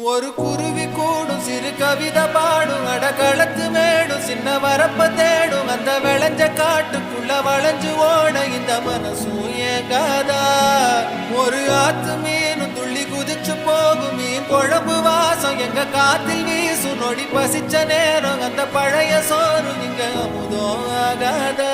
ஒரு குருவி கூடும் சிறு கவிதை பாடும் அடகளத்து மேடும் சின்ன வரப்ப தேடும் அந்த விளைஞ்ச காட்டுக்குள்ள வளைஞ்சு ஓட இந்த மனசும் ஏங்காதா ஒரு ஆத்து மீனும் துள்ளி குதிச்சு போகும் மீன் குழம்பு வாசம் எங்க காத்தில் வீசும் நொடி பசிச்ச நேரம் அந்த பழைய சோறு இங்க அமுதம் ஆகாதா